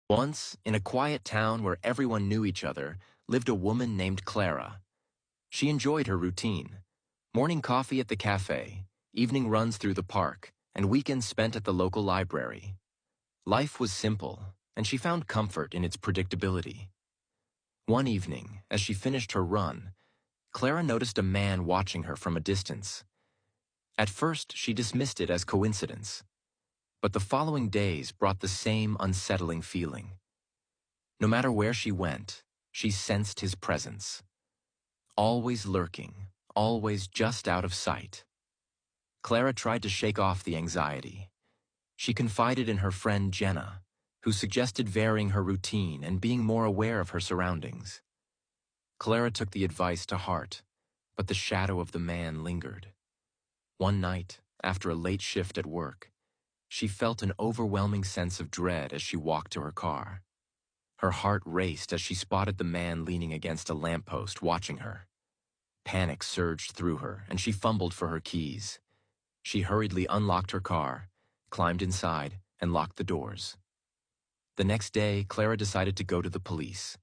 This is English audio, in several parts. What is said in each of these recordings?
Once, in a quiet town where everyone knew each other, lived a woman named Clara. She enjoyed her routine. Morning coffee at the cafe, evening runs through the park, and weekends spent at the local library. Life was simple, and she found comfort in its predictability. One evening, as she finished her run, Clara noticed a man watching her from a distance. At first, she dismissed it as coincidence, but the following days brought the same unsettling feeling. No matter where she went, she sensed his presence. Always lurking, always just out of sight. Clara tried to shake off the anxiety. She confided in her friend Jenna, who suggested varying her routine and being more aware of her surroundings. Clara took the advice to heart, but the shadow of the man lingered. One night, after a late shift at work, she felt an overwhelming sense of dread as she walked to her car. Her heart raced as she spotted the man leaning against a lamppost watching her. Panic surged through her, and she fumbled for her keys. She hurriedly unlocked her car, climbed inside, and locked the doors. The next day, Clara decided to go to the police.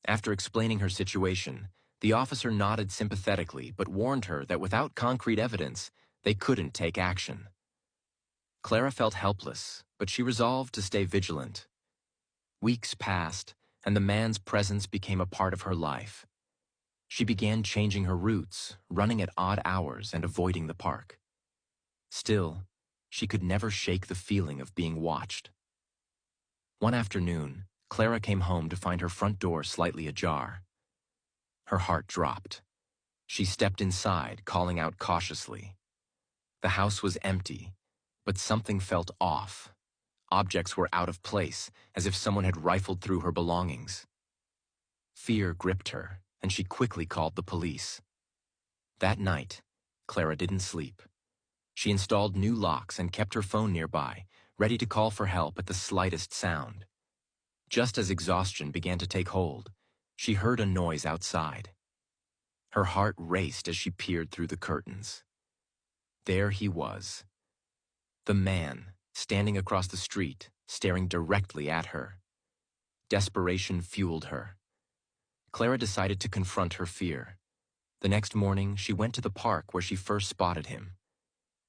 After explaining her situation, the officer nodded sympathetically but warned her that without concrete evidence, they couldn't take action. Clara felt helpless, but she resolved to stay vigilant. Weeks passed, and the man's presence became a part of her life. She began changing her routes, running at odd hours and avoiding the park. Still, she could never shake the feeling of being watched. One afternoon, Clara came home to find her front door slightly ajar. Her heart dropped. She stepped inside, calling out cautiously. The house was empty, but something felt off. Objects were out of place, as if someone had rifled through her belongings. Fear gripped her, and she quickly called the police. That night, Clara didn't sleep. She installed new locks and kept her phone nearby, ready to call for help at the slightest sound. Just as exhaustion began to take hold, she heard a noise outside. Her heart raced as she peered through the curtains. There he was. The man, standing across the street, staring directly at her. Desperation fueled her. Clara decided to confront her fear. The next morning, she went to the park where she first spotted him.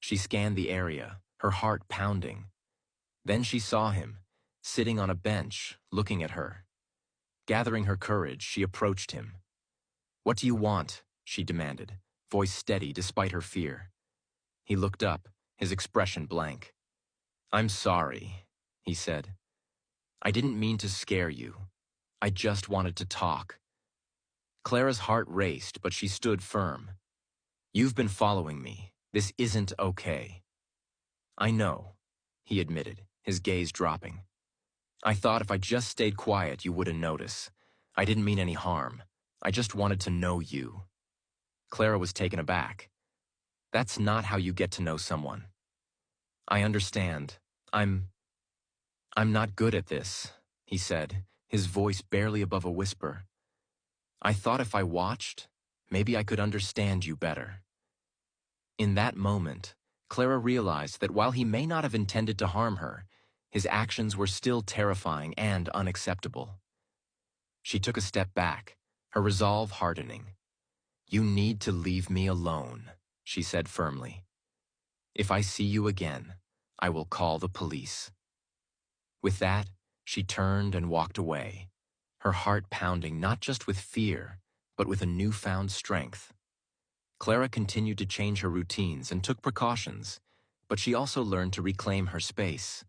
She scanned the area, her heart pounding. Then she saw him, sitting on a bench, looking at her. Gathering her courage, she approached him. "What do you want?" she demanded, voice steady despite her fear. He looked up, his expression blank. "I'm sorry," he said. "I didn't mean to scare you. I just wanted to talk." Clara's heart raced, but she stood firm. "You've been following me. This isn't okay." "I know," he admitted, his gaze dropping. "I thought if I just stayed quiet, you wouldn't notice. I didn't mean any harm. I just wanted to know you." Clara was taken aback. "That's not how you get to know someone." "I understand. I'm not good at this," he said, his voice barely above a whisper. "I thought if I watched, maybe I could understand you better." In that moment, Clara realized that while he may not have intended to harm her, his actions were still terrifying and unacceptable. She took a step back, her resolve hardening. "You need to leave me alone," she said firmly. "If I see you again, I will call the police." With that, she turned and walked away, her heart pounding not just with fear, but with a newfound strength. Clara continued to change her routines and took precautions, but she also learned to reclaim her space.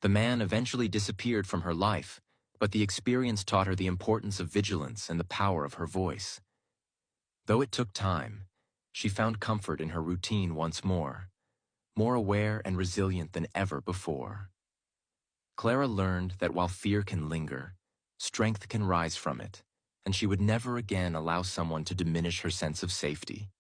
The man eventually disappeared from her life, but the experience taught her the importance of vigilance and the power of her voice. Though it took time, she found comfort in her routine once more aware and resilient than ever before. Clara learned that while fear can linger, strength can rise from it, and she would never again allow someone to diminish her sense of safety.